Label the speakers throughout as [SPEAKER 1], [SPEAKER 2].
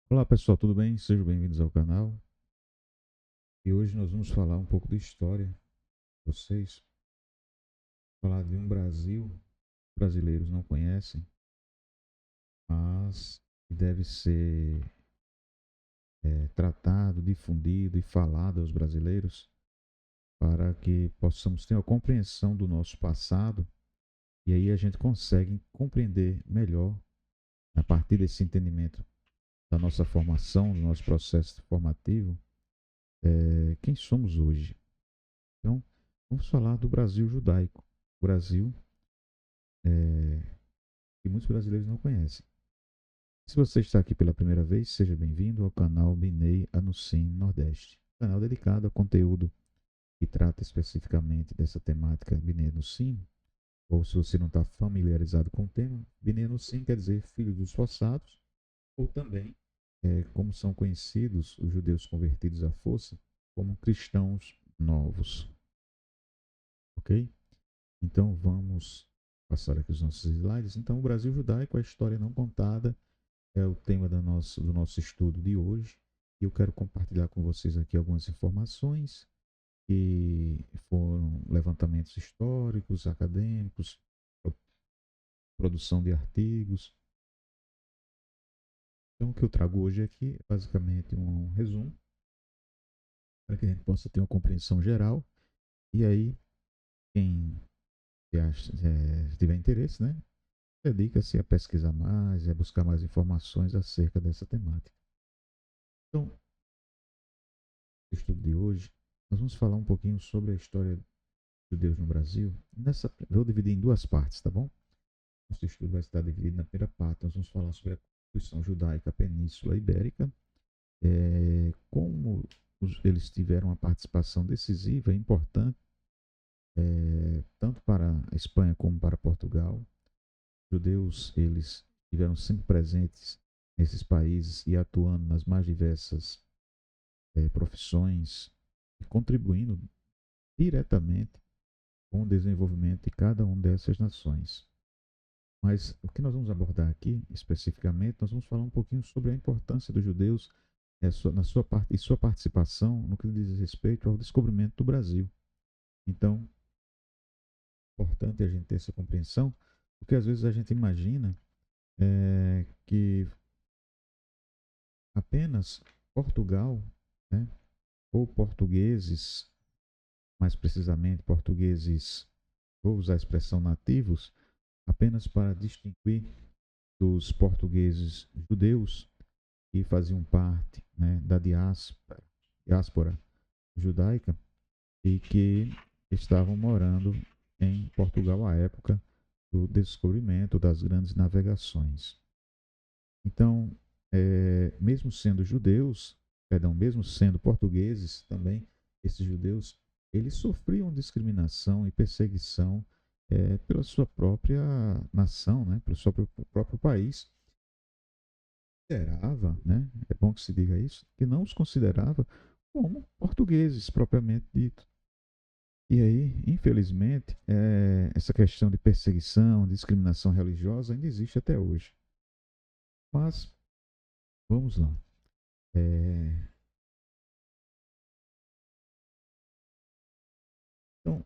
[SPEAKER 1] Olá pessoal, tudo bem? Sejam bem-vindos ao canal. E hoje nós vamos falar um pouco de história com vocês. Falar de um Brasil que brasileiros não conhecem, mas que deve ser tratado, difundido e falado aos brasileiros para que possamos ter uma compreensão do nosso passado e aí a gente consegue compreender melhor, a partir desse entendimento da nossa formação, do nosso processo formativo, quem somos hoje. Então, vamos falar do Brasil judaico. O Brasil que muitos brasileiros não conhecem. Se você está aqui pela primeira vez, seja bem-vindo ao canal Binei Anuncim Nordeste, canal dedicado a conteúdo que trata especificamente dessa temática Binei Anuncim, ou se você não está familiarizado com o tema, Binei Anuncim quer dizer filhos dos forçados, ou também, como são conhecidos os judeus convertidos à força, como cristãos novos. Ok? Então vamos passar aqui os nossos slides. Então, o Brasil judaico, a história não contada, é o tema do nosso estudo de hoje. E eu quero compartilhar com vocês aqui algumas informações que foram levantamentos históricos, acadêmicos, produção de artigos. Então, o que eu trago hoje aqui é basicamente um resumo para que a gente possa ter uma compreensão geral. E aí, quem tiver interesse, né, dedica-se a pesquisar mais, a buscar mais informações acerca dessa temática. Então, no estudo de hoje, nós vamos falar um pouquinho sobre a história dos judeus no Brasil. Vou dividir em duas partes, tá bom? Nosso estudo vai estar dividido na primeira parte. Nós vamos falar sobre a Constituição Judaica Península Ibérica, como eles tiveram uma participação decisiva e importante, tanto para a Espanha como para Portugal. Os judeus, eles estiveram sempre presentes nesses países e atuando nas mais diversas profissões e contribuindo diretamente com o desenvolvimento de cada uma dessas nações. Mas o que nós vamos abordar aqui, especificamente, nós vamos falar um pouquinho sobre a importância dos judeus e sua participação no que diz respeito ao descobrimento do Brasil. Então, é importante a gente ter essa compreensão, porque às vezes a gente imagina que apenas Portugal, né, ou portugueses, mais precisamente portugueses, vou usar a expressão nativos, apenas para distinguir dos portugueses judeus que faziam parte, né, da diáspora judaica e que estavam morando em Portugal à época do descobrimento das grandes navegações. Então, mesmo sendo judeus, perdão, mesmo sendo portugueses também, esses judeus, eles sofriam discriminação e perseguição pela sua própria nação, né, pelo seu próprio país. Considerava, né, é bom que se diga isso, que não os considerava como portugueses propriamente dito. E aí, infelizmente, essa questão de perseguição, discriminação religiosa ainda existe até hoje. Mas, vamos lá. É, Então,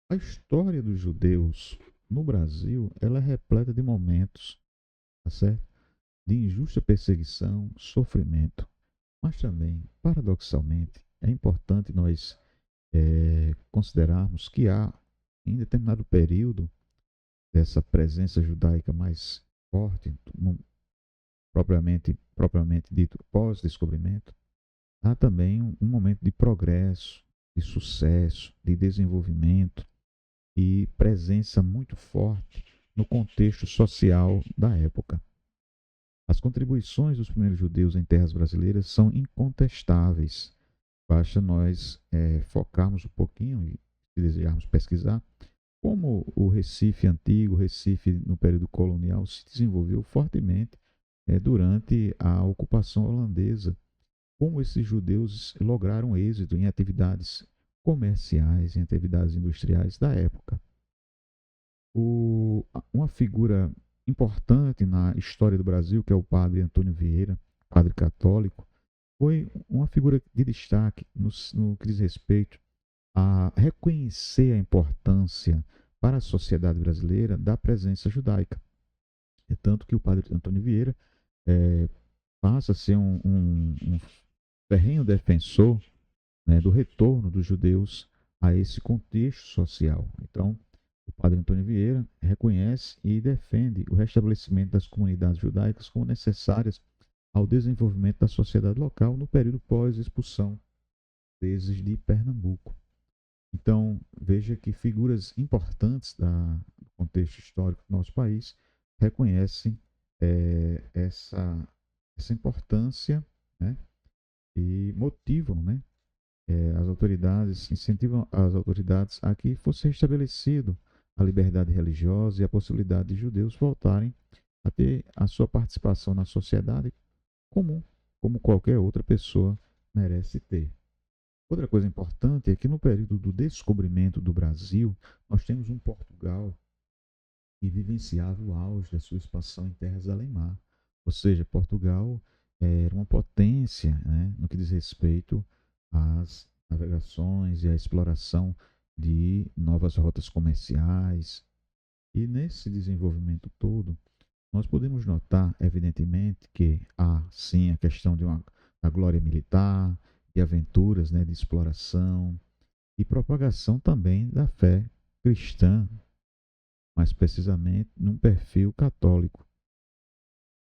[SPEAKER 1] a história dos judeus no Brasil, ela é repleta de momentos, tá certo? De injusta perseguição, sofrimento. Mas também, paradoxalmente, é importante nós considerarmos que há, em determinado período dessa presença judaica mais forte, propriamente dito pós-descobrimento, há também um momento de progresso, de sucesso, de desenvolvimento e presença muito forte no contexto social da época. As contribuições dos primeiros judeus em terras brasileiras são incontestáveis. Basta nós focarmos um pouquinho e, se desejarmos pesquisar, como o Recife antigo, o Recife no período colonial, se desenvolveu fortemente durante a ocupação holandesa, como esses judeus lograram êxito em atividades comerciais, em atividades industriais da época. Uma figura importante na história do Brasil, que é o padre Antônio Vieira, padre católico, foi uma figura de destaque no que diz respeito a reconhecer a importância para a sociedade brasileira da presença judaica. É tanto que o padre Antônio Vieira eh, passa a ser um ferrenho defensor, né, do retorno dos judeus a esse contexto social. Então, o padre Antônio Vieira reconhece e defende o restabelecimento das comunidades judaicas como necessárias ao desenvolvimento da sociedade local no período pós-expulsão desses de Pernambuco. Então, veja que figuras importantes do contexto histórico do nosso país reconhecem essa importância, né, e motivam, né, as autoridades, incentivam as autoridades a que fosse restabelecido a liberdade religiosa e a possibilidade de judeus voltarem a ter a sua participação na sociedade comum, como qualquer outra pessoa merece ter. Outra coisa importante é que no período do descobrimento do Brasil, nós temos um Portugal que vivenciava o auge da sua expansão em terras além-mar. Ou seja, Portugal era uma potência, né, no que diz respeito às navegações e à exploração de novas rotas comerciais. E nesse desenvolvimento todo, nós podemos notar, evidentemente, que há sim a questão da glória militar, de aventuras, né, de exploração e propagação também da fé cristã, mais precisamente num perfil católico.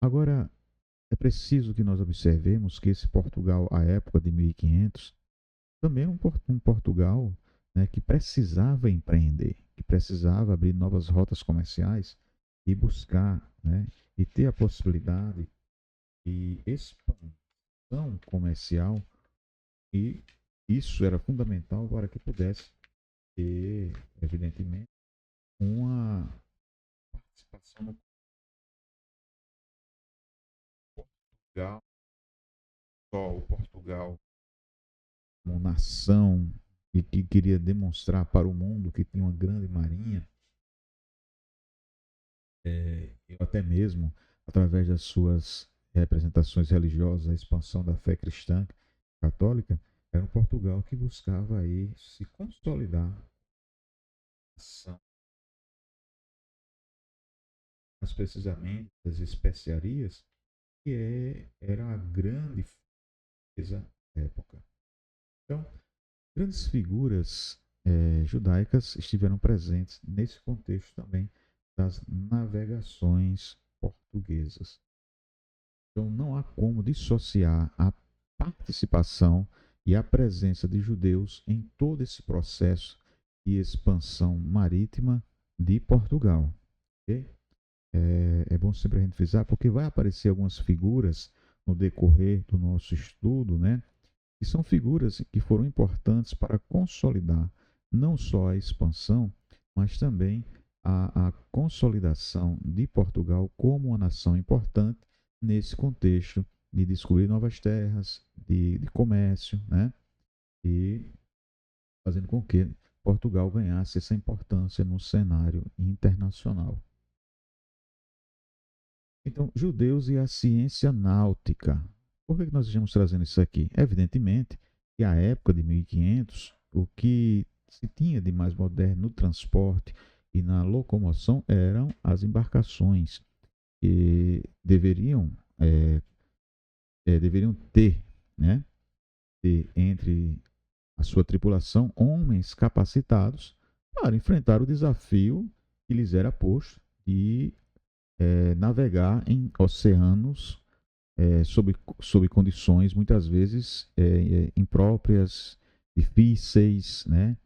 [SPEAKER 1] Agora, é preciso que nós observemos que esse Portugal, à época de 1500, também é um Portugal, né, que precisava empreender, que precisava abrir novas rotas comerciais e buscar, né, e ter a possibilidade de expansão comercial, e isso era fundamental para que pudesse ter, evidentemente, uma participação no Portugal, só o Portugal como nação e que queria demonstrar para o mundo que tinha uma grande marinha, ou até mesmo através das suas representações religiosas, a expansão da fé cristã católica, era um Portugal que buscava aí se consolidar, mais precisamente das especiarias, que era a grande riqueza da época. Então, grandes figuras judaicas estiveram presentes nesse contexto também das navegações portuguesas. Então, não há como dissociar a participação e a presença de judeus em todo esse processo de expansão marítima de Portugal. Okay? É bom sempre a gente frisar, porque vai aparecer algumas figuras no decorrer do nosso estudo, né? E são figuras que foram importantes para consolidar não só a expansão, mas também a consolidação de Portugal como uma nação importante nesse contexto de descobrir novas terras, de comércio, né? E fazendo com que Portugal ganhasse essa importância no cenário internacional. Então, judeus e a ciência náutica. Por que nós estamos trazendo isso aqui? Evidentemente que a época de 1500, o que se tinha de mais moderno no transporte e na locomoção eram as embarcações, que deveriam ter, né, ter entre a sua tripulação homens capacitados para enfrentar o desafio que lhes era posto de navegar em oceanos sob condições muitas vezes impróprias, difíceis, né,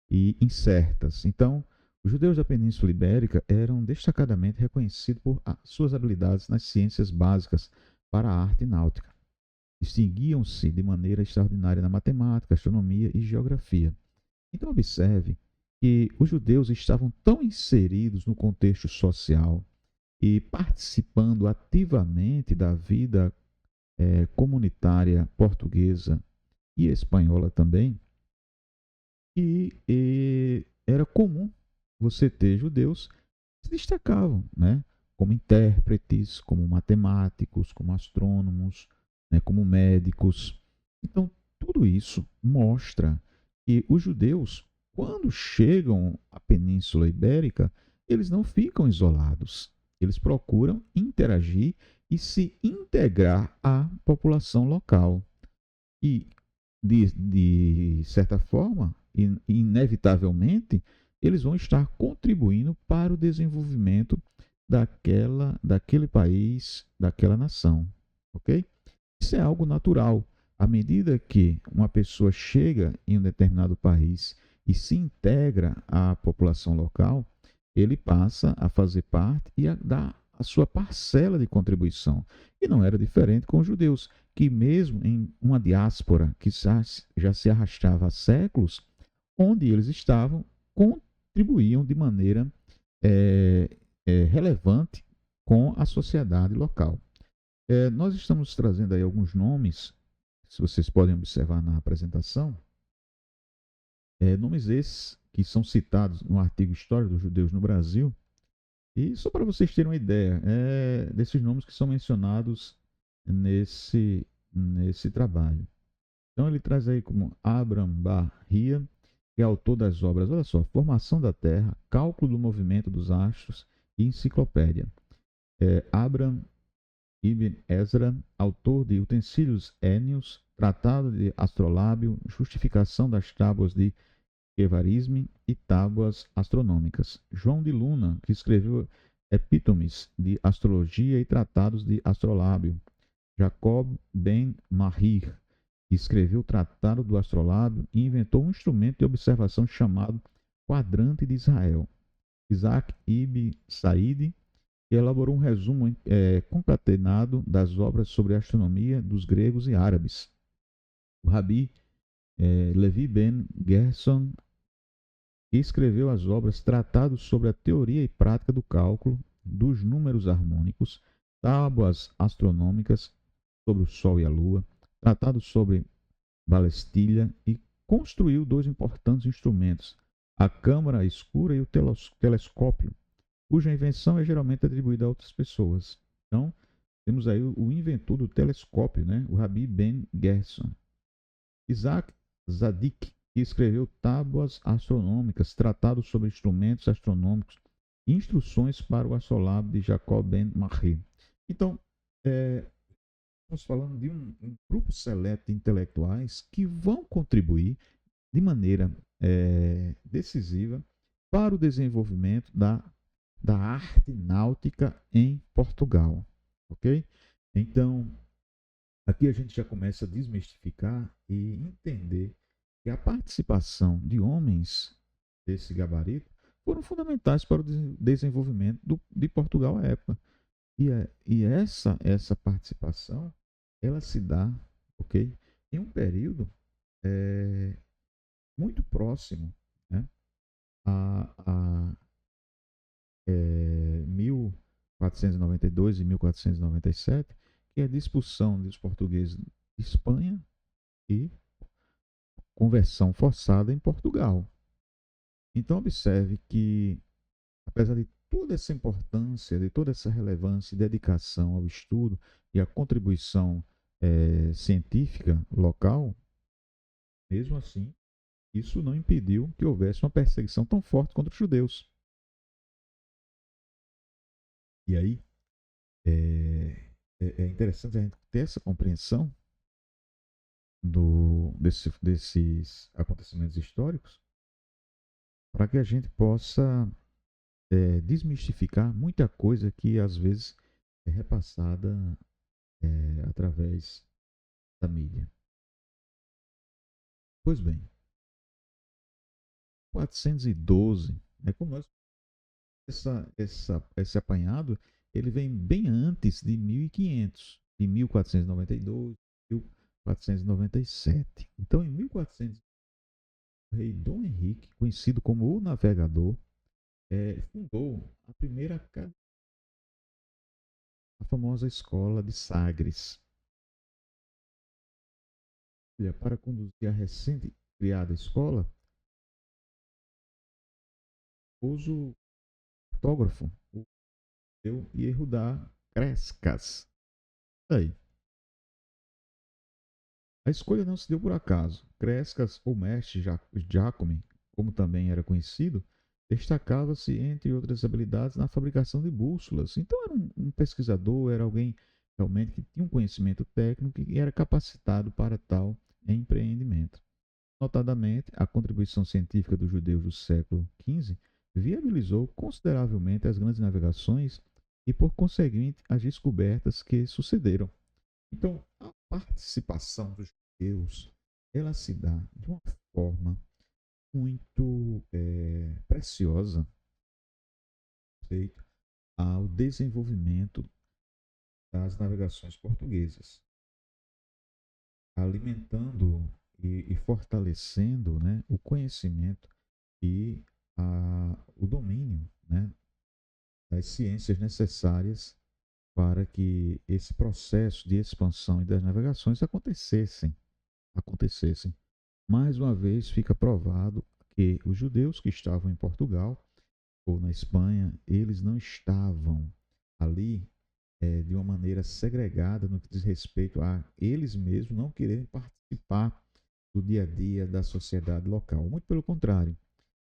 [SPEAKER 1] e incertas. Então, os judeus da Península Ibérica eram destacadamente reconhecidos por suas habilidades nas ciências básicas para a arte náutica. Distinguiam-se de maneira extraordinária na matemática, astronomia e geografia. Então, observe que os judeus estavam tão inseridos no contexto social e participando ativamente da vida comunitária portuguesa e espanhola também, e era comum você ter judeus que se destacavam, né, como intérpretes, como matemáticos, como astrônomos, né, como médicos. Então, tudo isso mostra que os judeus, quando chegam à Península Ibérica, eles não ficam isolados. Eles procuram interagir e se integrar à população local. E, de certa forma, inevitavelmente, eles vão estar contribuindo para o desenvolvimento daquele país, daquela nação. Ok? Isso é algo natural. À medida que uma pessoa chega em um determinado país e se integra à população local, ele passa a fazer parte e a dar a sua parcela de contribuição. E não era diferente com os judeus, que mesmo em uma diáspora que já se arrastava há séculos, onde eles estavam, contribuíam de maneira é, relevante com a sociedade local. Nós estamos trazendo aí alguns nomes, se vocês podem observar na apresentação, nomes esses que são citados no artigo História dos Judeus no Brasil, e só para vocês terem uma ideia desses nomes que são mencionados nesse trabalho. Então ele traz aí como Abraham Bar-Hia, que é autor das obras, olha só, Formação da Terra, Cálculo do Movimento dos Astros e Enciclopédia. Abraham Ibn Ezra, autor de Utensílios Énios, Tratado de Astrolábio, Justificação das Tábuas de Evarisme e Tábuas Astronômicas. João de Luna, que escreveu Epítomes de Astrologia e Tratados de Astrolábio. Jacob ben Mahir, que escreveu o Tratado do Astrolábio e inventou um instrumento de observação chamado Quadrante de Israel. Isaac ibn Said, que elaborou um resumo concatenado das obras sobre astronomia dos gregos e árabes. O Rabi Levi ben Gerson, que escreveu as obras Tratados sobre a Teoria e Prática do Cálculo dos Números Harmônicos, Tábuas Astronômicas sobre o Sol e a Lua, Tratado sobre Balestilha, e construiu dois importantes instrumentos, a câmara escura e o telescópio, cuja invenção é geralmente atribuída a outras pessoas. Então, temos aí o inventor do telescópio, né? O Rabi Ben Gerson. Isaac Zadik, que escreveu Tábuas Astronômicas, Tratado sobre Instrumentos Astronômicos, Instruções para o Astrolábio de Jacob Ben Mahir. Então, estamos falando de um grupo seleto de intelectuais que vão contribuir de maneira decisiva para o desenvolvimento da arte náutica em Portugal, ok? Então, aqui a gente já começa a desmistificar e entender que a participação de homens desse gabarito foram fundamentais para o desenvolvimento de Portugal à época. E essa participação, ela se dá, ok, em um período é, muito próximo, né, a 1492 e 1497, que é a expulsão dos portugueses de Espanha e conversão forçada em Portugal. Então, observe que, apesar de toda essa importância, de toda essa relevância e dedicação ao estudo e à contribuição científica local, mesmo assim, isso não impediu que houvesse uma perseguição tão forte contra os judeus. E aí, é interessante a gente ter essa compreensão desses acontecimentos históricos para que a gente possa desmistificar muita coisa que às vezes é repassada através da mídia. Pois bem, 412, como nós, esse apanhado, ele vem bem antes de 1500, de 1492, 1497. Então, em 1400, o rei Dom Henrique, conhecido como o Navegador, fundou a primeira, a famosa escola de Sagres. Para conduzir a recente criada escola, uso fotógrafo, o Yehudá Crescas. Aí. A escolha não se deu por acaso. Crescas, ou mestre Jacome, como também era conhecido, destacava-se, entre outras habilidades, na fabricação de bússolas. Então era um pesquisador, era alguém realmente que tinha um conhecimento técnico e era capacitado para tal empreendimento. Notadamente, a contribuição científica dos judeus do século XV viabilizou consideravelmente as grandes navegações e, por conseguinte, as descobertas que sucederam. Então, a participação dos judeus, ela se dá de uma forma muito preciosa respeito ao desenvolvimento das navegações portuguesas, alimentando e fortalecendo, né, o conhecimento e o domínio, né, das ciências necessárias para que esse processo de expansão e das navegações acontecessem. Mais uma vez fica provado que os judeus que estavam em Portugal ou na Espanha, eles não estavam ali de uma maneira segregada no que diz respeito a eles mesmos não quererem participar do dia a dia da sociedade local. Muito pelo contrário,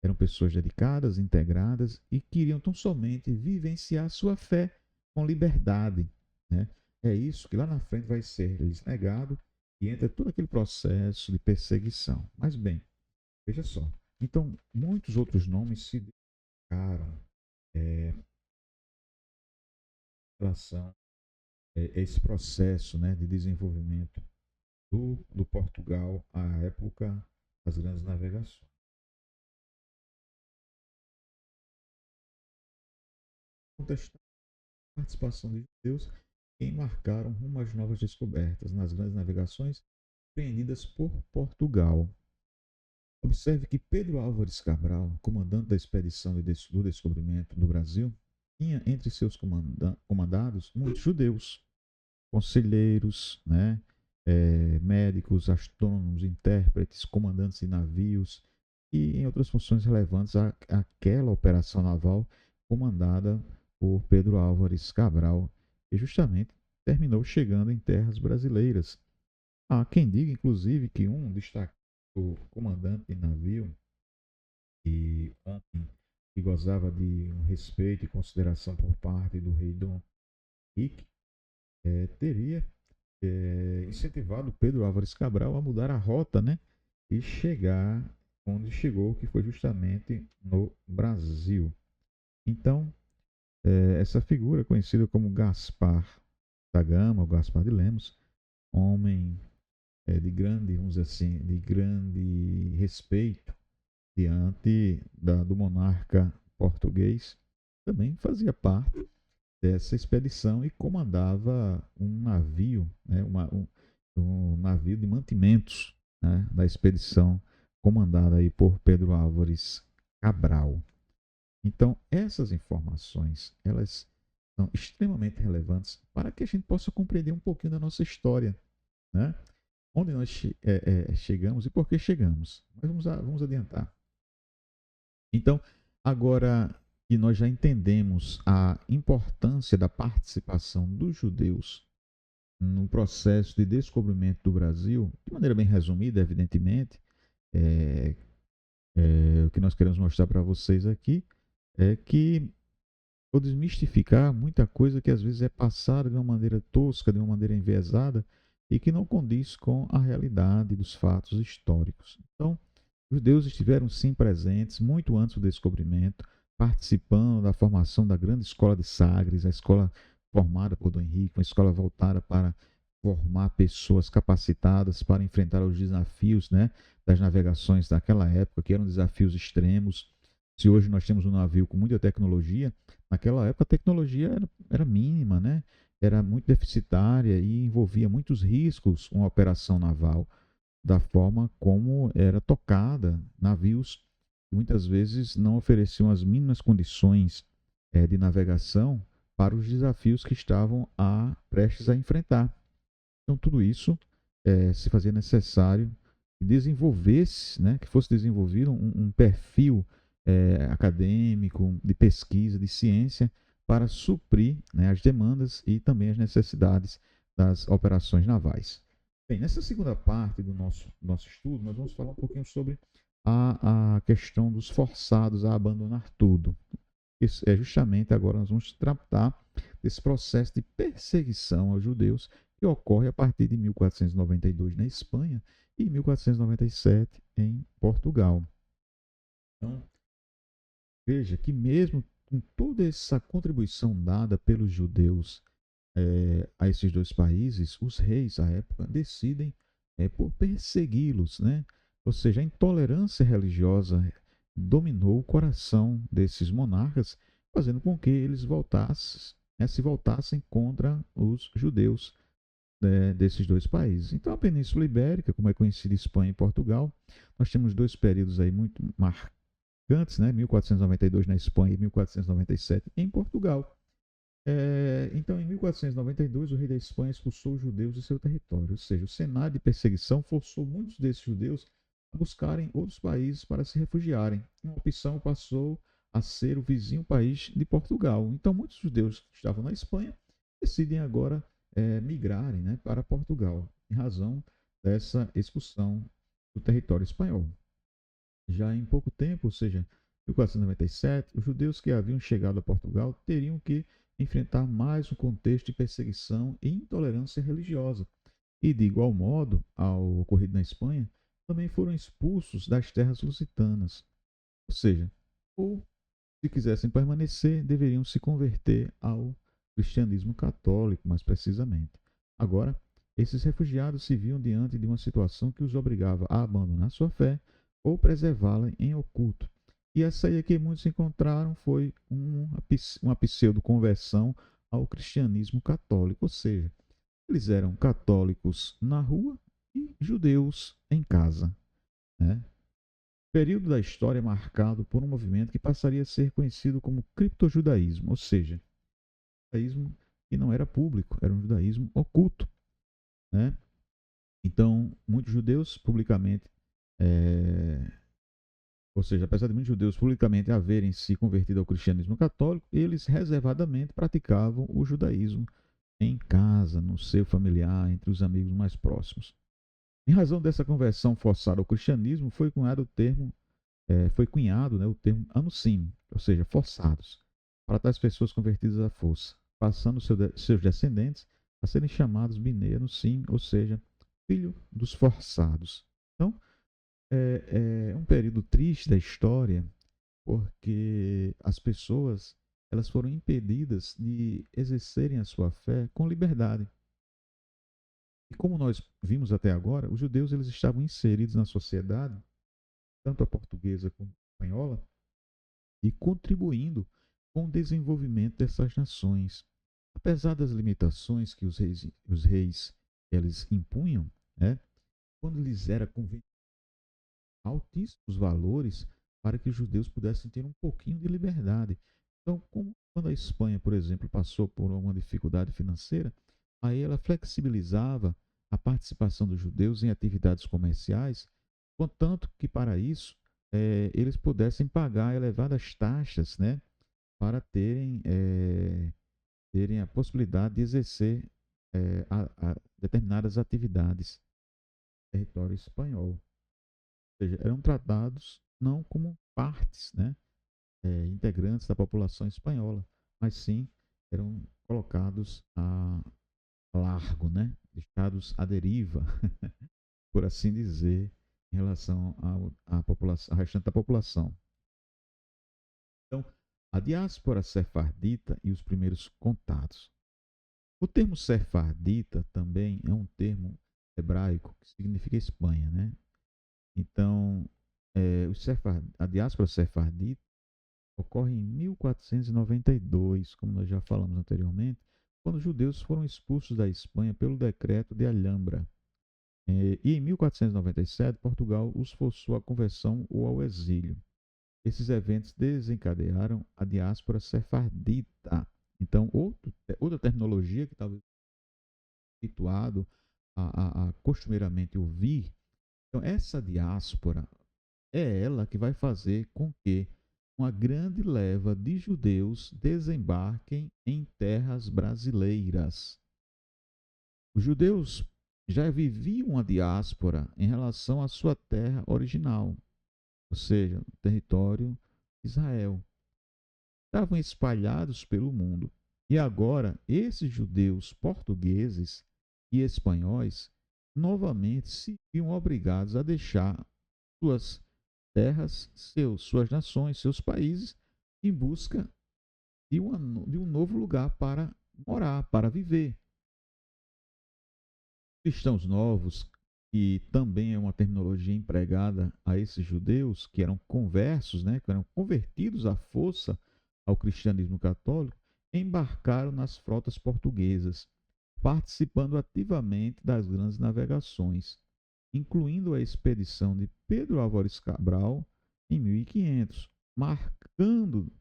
[SPEAKER 1] eram pessoas dedicadas, integradas e queriam tão somente vivenciar sua fé com liberdade. Né? É isso que lá na frente vai ser lhes negado e entra todo aquele processo de perseguição. Mas bem, veja só. Então, muitos outros nomes se dedicaram em relação a esse processo, né, de desenvolvimento do Portugal à época das grandes navegações. Contestar a participação de judeus que marcaram rumo às novas descobertas nas grandes navegações empreendidas por Portugal. Observe que Pedro Álvares Cabral, comandante da expedição do descobrimento do Brasil, tinha entre seus comandados muitos judeus, conselheiros, né, médicos, astrônomos, intérpretes, comandantes de navios e em outras funções relevantes àquela operação naval comandada por Pedro Álvares Cabral, que justamente terminou chegando em terras brasileiras. Há quem diga, inclusive, que um destacado comandante de navio e homem que gozava de um respeito e consideração por parte do rei Dom Henrique, teria incentivado Pedro Álvares Cabral a mudar a rota, né? E chegar onde chegou, que foi justamente no Brasil. Então, essa figura conhecida como Gaspar da Gama, ou Gaspar de Lemos, homem de grande, vamos dizer assim, de grande respeito diante do monarca português, também fazia parte dessa expedição e comandava um navio, né, um navio de mantimentos, né, da expedição comandada aí por Pedro Álvares Cabral. Então, essas informações, elas são extremamente relevantes para que a gente possa compreender um pouquinho da nossa história, né? Onde nós chegamos e por que chegamos. Mas vamos adiantar. Então, agora que nós já entendemos a importância da participação dos judeus no processo de descobrimento do Brasil, de maneira bem resumida, evidentemente, é, o que nós queremos mostrar para vocês aqui é que vou desmistificar muita coisa que às vezes é passada de uma maneira tosca, de uma maneira enviesada e que não condiz com a realidade dos fatos históricos. Então, os judeus estiveram sim presentes muito antes do descobrimento, participando da formação da grande escola de Sagres, a escola formada por Dom Henrique, uma escola voltada para formar pessoas capacitadas para enfrentar os desafios, né, das navegações daquela época, que eram desafios extremos. Se hoje nós temos um navio com muita tecnologia, naquela época a tecnologia era mínima, né? Era muito deficitária e envolvia muitos riscos uma operação naval, da forma como era tocada, navios que muitas vezes não ofereciam as mínimas condições de navegação para os desafios que estavam prestes a enfrentar. Então, tudo isso se fazia necessário que desenvolvesse, né, que fosse desenvolvido um perfil acadêmico, de pesquisa, de ciência, para suprir, né, as demandas e também as necessidades das operações navais. Bem, nessa segunda parte do nosso estudo, nós vamos falar um pouquinho sobre a questão dos forçados a abandonar tudo. Isso é justamente agora nós vamos tratar desse processo de perseguição aos judeus que ocorre a partir de 1492 na Espanha e 1497 em Portugal. Então, veja que mesmo com toda essa contribuição dada pelos judeus a esses dois países, os reis à época decidem por persegui-los, né? Ou seja, a intolerância religiosa dominou o coração desses monarcas, fazendo com que eles se voltassem contra os judeus, né, desses dois países. Então, a Península Ibérica, como é conhecida Espanha e Portugal, nós temos dois períodos aí muito marcantes, né? 1492 na Espanha e 1497 em Portugal. Então, em 1492, o rei da Espanha expulsou os judeus de seu território, ou seja, o cenário de perseguição forçou muitos desses judeus a buscarem outros países para se refugiarem. Uma opção passou a ser o vizinho país de Portugal. Então, muitos judeus que estavam na Espanha decidem agora migrarem, né, para Portugal, em razão dessa expulsão do território espanhol. Já em pouco tempo, ou seja, 1497, os judeus que haviam chegado a Portugal teriam que enfrentar mais um contexto de perseguição e intolerância religiosa. E, de igual modo, ao ocorrido na Espanha, também foram expulsos das terras lusitanas. Ou seja, ou se quisessem permanecer, deveriam se converter ao cristianismo católico, mais precisamente. Agora, esses refugiados se viam diante de uma situação que os obrigava a abandonar sua fé ou preservá-la em oculto. E a saída que muitos encontraram foi uma pseudo-conversão ao cristianismo católico, ou seja, eles eram católicos na rua e judeus em casa, né? Período da história marcado por um movimento que passaria a ser conhecido como criptojudaísmo, ou seja, judaísmo que não era público, era um judaísmo oculto, né? Então, muitos judeus publicamente, ou seja, apesar de muitos judeus publicamente haverem se convertido ao cristianismo católico, eles reservadamente praticavam o judaísmo em casa, no seio familiar, entre os amigos mais próximos. Em razão dessa conversão forçada ao cristianismo, foi cunhado, né, o termo anusim, ou seja, forçados, para tais pessoas convertidas à força, passando seus descendentes a serem chamados Bnei Anusim, ou seja, filho dos forçados. Então, é um período triste da história, porque as pessoas elas foram impedidas de exercerem a sua fé com liberdade. E como nós vimos até agora, os judeus eles estavam inseridos na sociedade, tanto a portuguesa como a espanhola, e contribuindo com o desenvolvimento dessas nações. Apesar das limitações que os reis eles impunham, né, quando lhes era conveniente, altíssimos valores para que os judeus pudessem ter um pouquinho de liberdade. Então, quando a Espanha, por exemplo, passou por uma dificuldade financeira, aí ela flexibilizava a participação dos judeus em atividades comerciais, contanto que para isso eles pudessem pagar elevadas taxas, né, para terem a possibilidade de exercer determinadas atividades no território espanhol. Ou seja, eram tratados não como partes, né, integrantes da população espanhola, mas sim eram colocados a largo, né, deixados à deriva, por assim dizer, em relação à população, ao restante da população. Então, a diáspora sefardita e os primeiros contatos. O termo sefardita também é um termo hebraico que significa Espanha, né? Então, a diáspora sefardita ocorre em 1492, como nós já falamos anteriormente, quando os judeus foram expulsos da Espanha pelo decreto de Alhambra. E em 1497, Portugal os forçou à conversão ou ao exílio. Esses eventos desencadearam a diáspora sefardita. Então, outra terminologia que talvez habituado a costumeiramente ouvir. Então, essa diáspora é ela que vai fazer com que uma grande leva de judeus desembarquem em terras brasileiras. Os judeus já vivia uma diáspora em relação à sua terra original, ou seja, o território de Israel. Estavam espalhados pelo mundo. E agora, esses judeus portugueses e espanhóis novamente se viam obrigados a deixar suas terras, suas nações, seus países, em busca de um novo lugar para morar, para viver. Cristãos novos, que também é uma terminologia empregada a esses judeus, que eram conversos, né, que eram convertidos à força ao cristianismo católico, embarcaram nas frotas portuguesas, participando ativamente das grandes navegações, incluindo a expedição de Pedro Álvares Cabral em 1500, marcando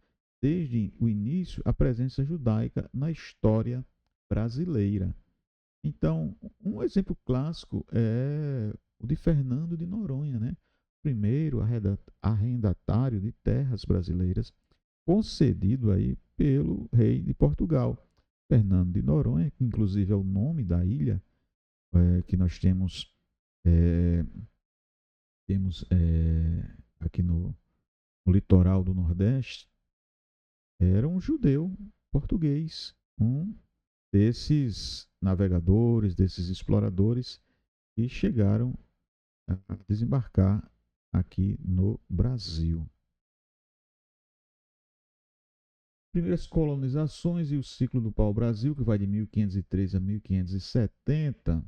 [SPEAKER 1] desde o início a presença judaica na história brasileira. Então, um exemplo clássico é o de Fernando de Noronha, né? Primeiro arrendatário de terras brasileiras, concedido aí pelo rei de Portugal. Fernando de Noronha, que inclusive é o nome da ilha que nós é, temos aqui no litoral do Nordeste, era um judeu português, um desses navegadores, desses exploradores que chegaram a desembarcar aqui no Brasil. Primeiras colonizações e o ciclo do pau-brasil, que vai de 1513 a 1570.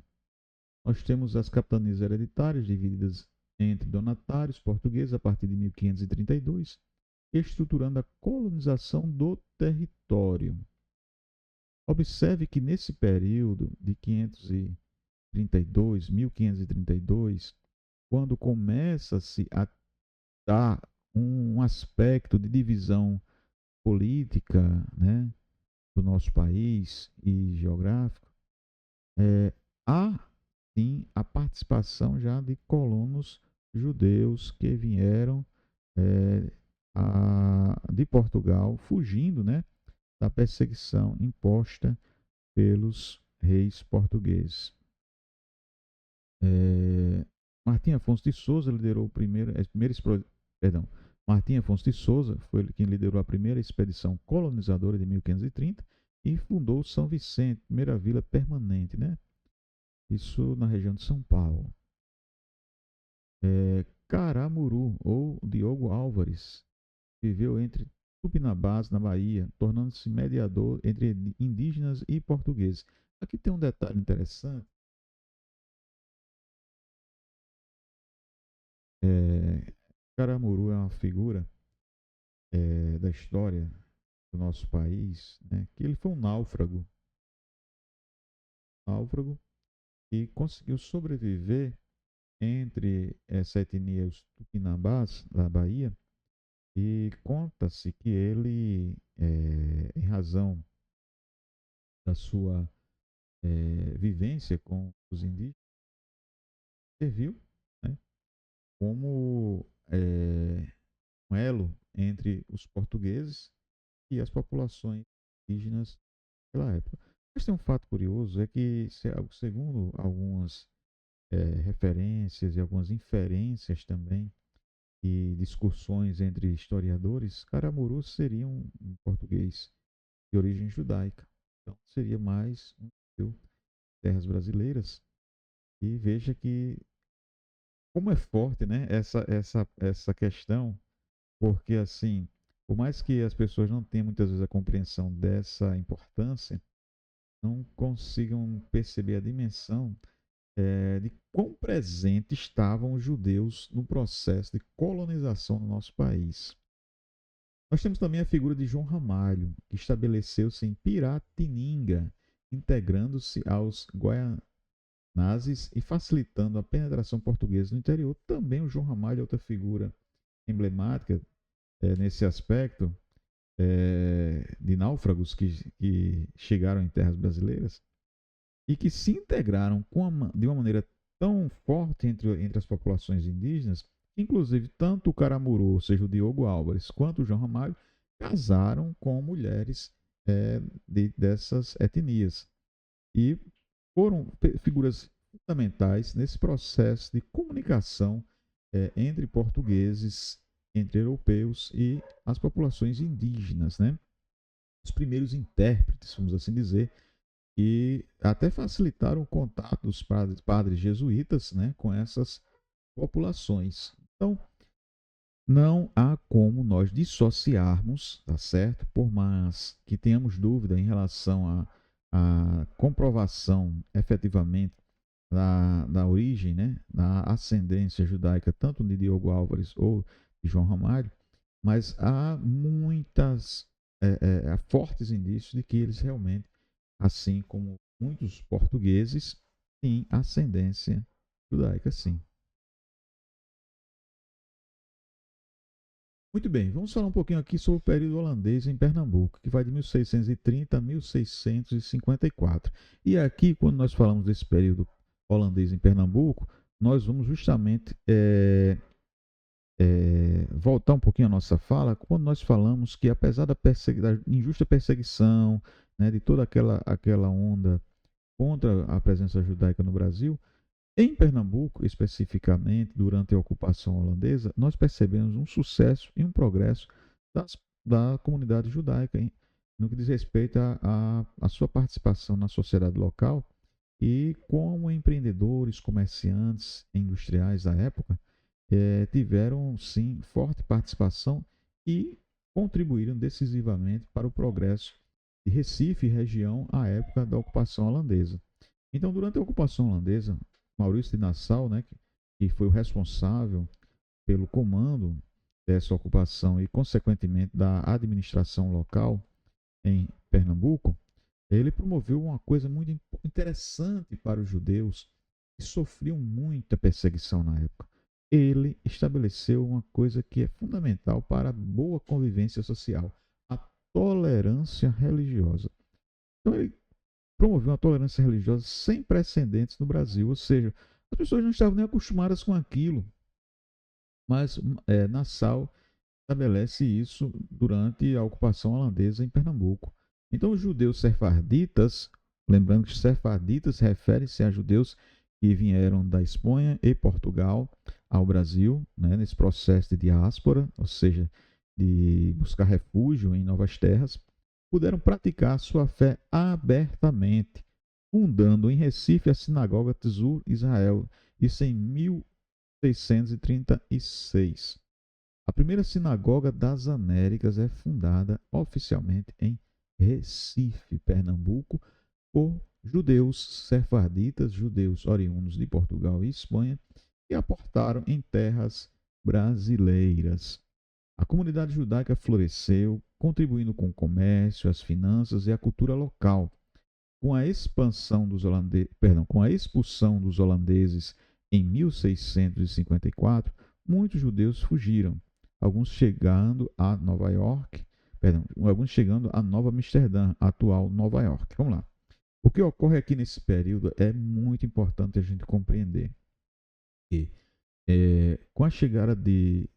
[SPEAKER 1] Nós temos as capitanias hereditárias divididas entre donatários portugueses a partir de 1532, estruturando a colonização do território. Observe que nesse período de 532, 1532, quando começa-se a dar um aspecto de divisão política, né, do nosso país e geográfico, há sim a participação já de colonos judeus que vieram de Portugal, fugindo, né, da perseguição imposta pelos reis portugueses. Martim Afonso de Souza liderou Martim Afonso de Souza foi quem liderou a primeira expedição colonizadora de 1530 e fundou São Vicente, primeira vila permanente, né? Isso na região de São Paulo. Caramuru, ou Diogo Álvares, viveu entre Tupinambás, na Bahia, tornando-se mediador entre indígenas e portugueses. Aqui tem um detalhe interessante. Caramuru é uma figura da história do nosso país, né, que ele foi um náufrago e conseguiu sobreviver entre essa etnia, os Tupinambás, da Bahia, e conta-se que ele, em razão da sua vivência com os indígenas, serviu, né, como um elo entre os portugueses e as populações indígenas pela época. Mas tem um fato curioso, é que, segundo algumas referências e algumas inferências também, e discussões entre historiadores, Caramuru seria um português de origem judaica. Então, seria mais um judeu de terras brasileiras. E veja que como é forte, né, essa questão, porque assim, por mais que as pessoas não tenham muitas vezes a compreensão dessa importância, não consigam perceber a dimensão de quão presente estavam os judeus no processo de colonização no nosso país. Nós temos também a figura de João Ramalho, que estabeleceu-se em Piratininga, integrando-se aos Guaianazes e facilitando a penetração portuguesa no interior. Também o João Ramalho é outra figura emblemática nesse aspecto de náufragos que chegaram em terras brasileiras e que se integraram de uma maneira tão forte entre as populações indígenas, que inclusive tanto o Caramuru, ou seja, o Diogo Álvares, quanto o João Ramalho, casaram com mulheres dessas etnias. E foram figuras fundamentais nesse processo de comunicação entre portugueses, entre europeus e as populações indígenas, né? Os primeiros intérpretes, vamos assim dizer, e até facilitaram o contato dos padres jesuítas, né, com essas populações. Então, não há como nós dissociarmos, tá certo? Por mais que tenhamos dúvida em relação à comprovação efetivamente da origem, né, da ascendência judaica, tanto de Diogo Álvares ou de João Ramalho, mas há fortes indícios de que eles realmente, assim como muitos portugueses, têm ascendência judaica, sim. Muito bem, vamos falar um pouquinho aqui sobre o período holandês em Pernambuco, que vai de 1630 a 1654. E aqui, quando nós falamos desse período holandês em Pernambuco, nós vamos justamente voltar um pouquinho a nossa fala quando nós falamos que, apesar da injusta perseguição, né, de toda aquela onda contra a presença judaica no Brasil, em Pernambuco, especificamente, durante a ocupação holandesa, nós percebemos um sucesso e um progresso da comunidade judaica, hein, no que diz respeito à sua participação na sociedade local e como empreendedores, comerciantes, industriais da época tiveram, sim, forte participação e contribuíram decisivamente para o progresso de Recife e região à época da ocupação holandesa. Então, durante a ocupação holandesa, Maurício de Nassau, né, que foi o responsável pelo comando dessa ocupação e, consequentemente, da administração local em Pernambuco, ele promoveu uma coisa muito interessante para os judeus que sofriam muita perseguição na época. Ele estabeleceu uma coisa que é fundamental para a boa convivência social: a tolerância religiosa. Então, ele promoveu uma tolerância religiosa sem precedentes no Brasil, ou seja, as pessoas não estavam nem acostumadas com aquilo, mas Nassau estabelece isso durante a ocupação holandesa em Pernambuco. Então, os judeus sefarditas, lembrando que sefarditas referem-se a judeus que vieram da Espanha e Portugal ao Brasil, né, nesse processo de diáspora, ou seja, de buscar refúgio em novas terras, puderam praticar sua fé abertamente, fundando em Recife a sinagoga Tzur Israel, isso em 1636. A primeira sinagoga das Américas é fundada oficialmente em Recife, Pernambuco, por judeus sefarditas, judeus oriundos de Portugal e Espanha, que aportaram em terras brasileiras. A comunidade judaica floresceu, contribuindo com o comércio, as finanças e a cultura local. Com a com a expulsão dos holandeses em 1654, muitos judeus fugiram, alguns chegando a Nova York, alguns chegando a Nova Amsterdã, atual Nova York. Vamos lá. O que ocorre aqui nesse período é muito importante a gente compreender. E, com a chegada de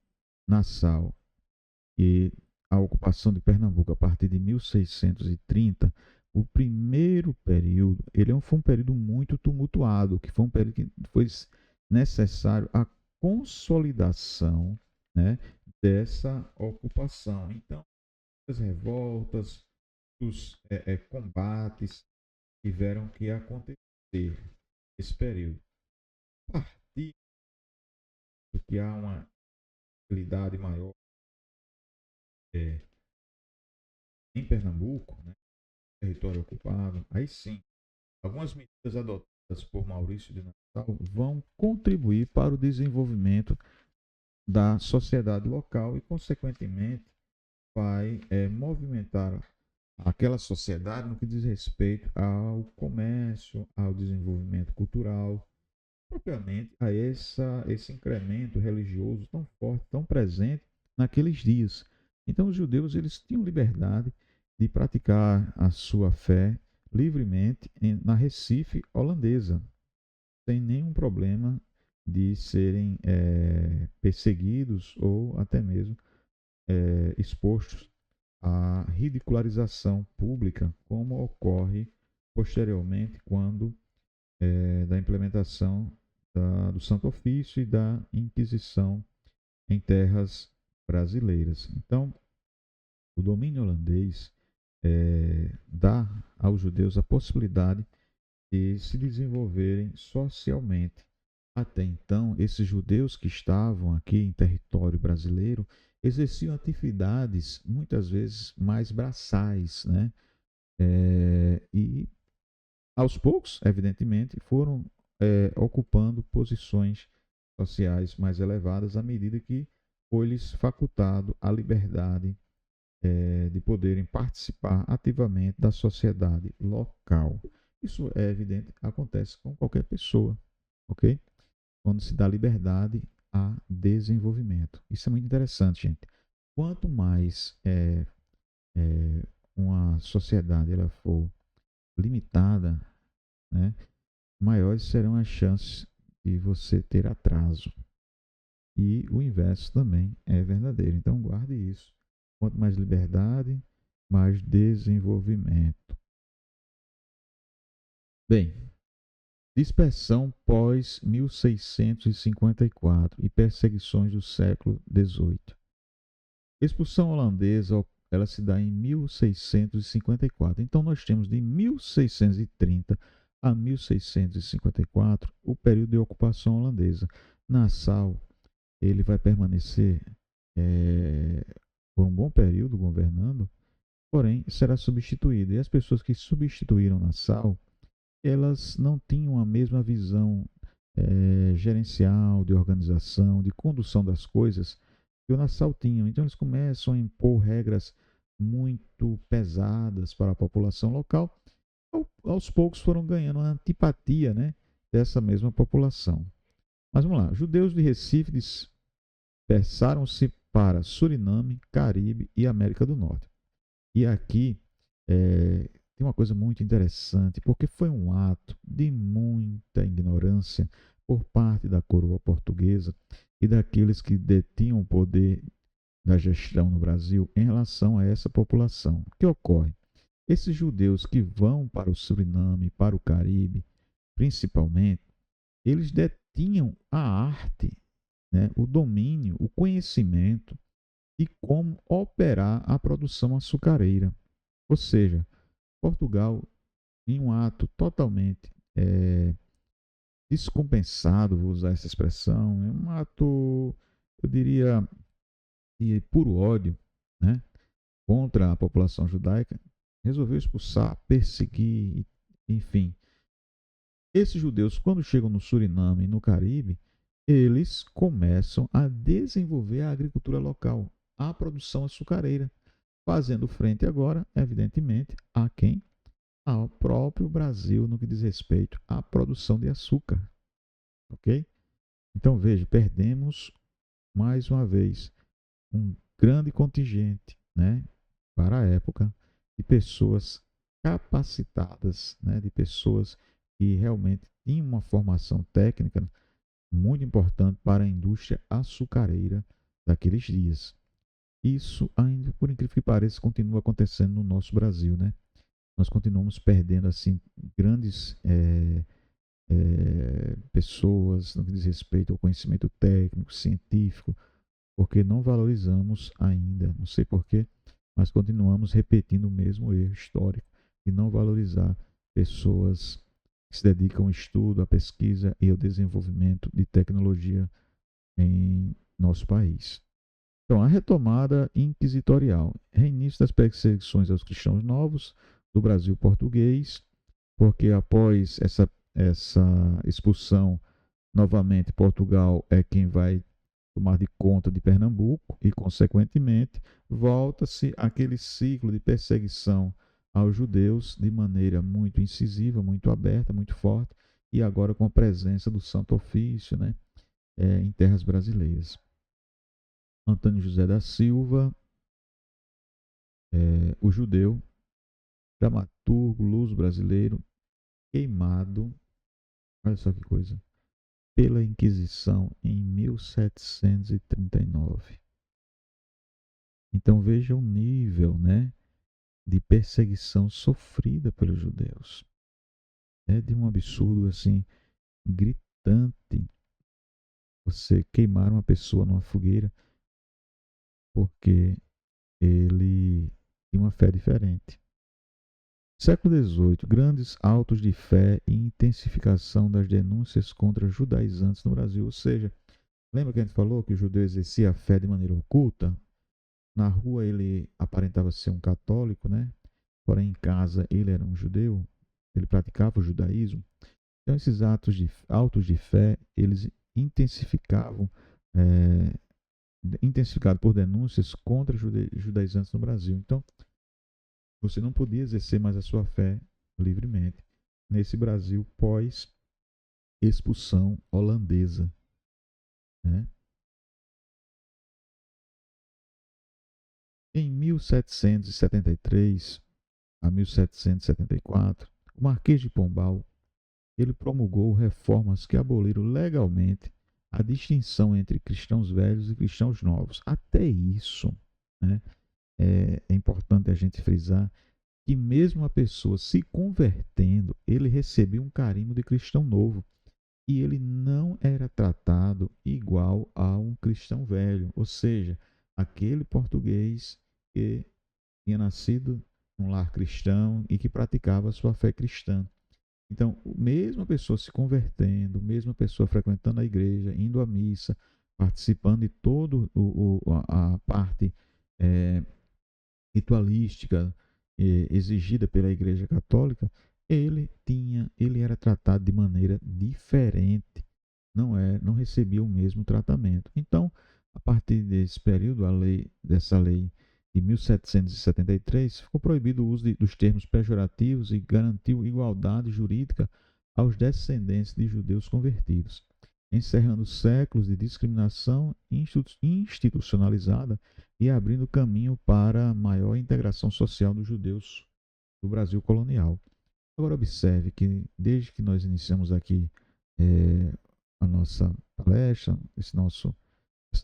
[SPEAKER 1] Nassau e a ocupação de Pernambuco a partir de 1630, o primeiro período, foi um período muito tumultuado, que foi um período que foi necessário a consolidação, né, dessa ocupação. Então, as revoltas, os combates tiveram que acontecer nesse período. A partir do que há uma habilidade maior é, em Pernambuco, né, território ocupado, aí sim, algumas medidas adotadas por Maurício de Nassau vão contribuir para o desenvolvimento da sociedade local e, consequentemente, vai movimentar aquela sociedade no que diz respeito ao comércio, ao desenvolvimento cultural, propriamente a esse incremento religioso tão forte, tão presente naqueles dias. Então, os judeus eles tinham liberdade de praticar a sua fé livremente na Recife holandesa, sem nenhum problema de serem perseguidos ou até mesmo expostos à ridicularização pública, como ocorre posteriormente quando da implementação do Santo Ofício e da Inquisição em terras brasileiras. Então, o domínio holandês dá aos judeus a possibilidade de se desenvolverem socialmente. Até então, esses judeus que estavam aqui em território brasileiro exerciam atividades muitas vezes mais braçais, né? E aos poucos, evidentemente, foram ocupando posições sociais mais elevadas à medida que foi-lhes facultado a liberdade de poderem participar ativamente da sociedade local. Isso é evidente, acontece com qualquer pessoa, ok? Quando se dá liberdade a desenvolvimento. Isso é muito interessante, gente. Quanto mais é, uma sociedade ela for limitada, né, maiores serão as chances de você ter atraso. E o inverso também é verdadeiro. Então guarde isso. Quanto mais liberdade, mais desenvolvimento. Bem, dispersão pós 1654 e perseguições do século XVIII. Expulsão holandesa ela se dá em 1654. Então nós temos de 1630 a 1654 o período de ocupação holandesa. Nassau ele vai permanecer é, por um bom período governando, porém será substituído. E as pessoas que substituíram Nassau, elas não tinham a mesma visão gerencial, de organização, de condução das coisas que o Nassau tinha. Então eles começam a impor regras muito pesadas para a população local. Aos poucos foram ganhando a antipatia, né, dessa mesma população. Mas vamos lá, judeus de Recife dispersaram-se para Suriname, Caribe e América do Norte. E aqui tem uma coisa muito interessante, porque foi um ato de muita ignorância por parte da coroa portuguesa e daqueles que detinham o poder da gestão no Brasil em relação a essa população. O que ocorre? Esses judeus que vão para o Suriname, para o Caribe, principalmente, eles detinham a arte, né, o domínio, o conhecimento de como operar a produção açucareira. Ou seja, Portugal, em um ato totalmente descompensado, vou usar essa expressão, é um ato, eu diria, de puro ódio, né, contra a população judaica, resolveu expulsar, perseguir, enfim. Esses judeus, quando chegam no Suriname e no Caribe, eles começam a desenvolver a agricultura local, a produção açucareira, fazendo frente agora, evidentemente, a quem? Ao próprio Brasil no que diz respeito à produção de açúcar, ok? Então veja, perdemos mais uma vez um grande contingente, né, para a época, de pessoas capacitadas, né, de pessoas que realmente tinham uma formação técnica muito importante para a indústria açucareira daqueles dias. Isso ainda, por incrível que pareça, continua acontecendo no nosso Brasil, né? Nós continuamos perdendo assim grandes pessoas no que diz respeito ao conhecimento técnico, científico, porque não valorizamos ainda, não sei porquê, mas continuamos repetindo o mesmo erro histórico de não valorizar pessoas que se dedicam ao estudo, à pesquisa e ao desenvolvimento de tecnologia em nosso país. Então, a retomada inquisitorial, reinício das perseguições aos cristãos novos do Brasil português, porque após essa expulsão, novamente Portugal é quem vai tomar de conta de Pernambuco e, consequentemente, volta-se aquele ciclo de perseguição aos judeus de maneira muito incisiva, muito aberta, muito forte, e agora com a presença do Santo Ofício, né, em terras brasileiras. Antônio José da Silva, o judeu, dramaturgo, luso brasileiro, queimado, olha só que coisa, pela Inquisição em 1739. Então veja o nível, né, de perseguição sofrida pelos judeus. É de um absurdo assim gritante você queimar uma pessoa numa fogueira porque ele tinha uma fé diferente. Século XVIII, grandes autos de fé e intensificação das denúncias contra judaizantes no Brasil. Ou seja, lembra que a gente falou que o judeu exercia a fé de maneira oculta? Na rua ele aparentava ser um católico, né? Porém, em casa ele era um judeu, ele praticava o judaísmo. Então, esses autos de fé, eles intensificavam, é, intensificado por denúncias contra judaizantes no Brasil. Então, você não podia exercer mais a sua fé livremente nesse Brasil pós-expulsão holandesa, né? Em 1773 a 1774, o Marquês de Pombal ele promulgou reformas que aboliram legalmente a distinção entre cristãos velhos e cristãos novos. Até isso, né, é importante a gente frisar que mesmo a pessoa se convertendo, ele recebia um carimbo de cristão novo e ele não era tratado igual a um cristão velho, ou seja, aquele português que tinha nascido num lar cristão e que praticava a sua fé cristã. Então, mesmo a pessoa se convertendo, mesmo a pessoa frequentando a igreja, indo à missa, participando de toda a parte é, ritualística exigida pela Igreja Católica, ele era tratado de maneira diferente, não recebia o mesmo tratamento. Então, a partir desse período, dessa lei de 1773, ficou proibido o uso dos termos pejorativos e garantiu igualdade jurídica aos descendentes de judeus convertidos, encerrando séculos de discriminação institucionalizada e abrindo caminho para a maior integração social dos judeus do Brasil colonial. Agora observe que desde que nós iniciamos aqui a nossa palestra, essa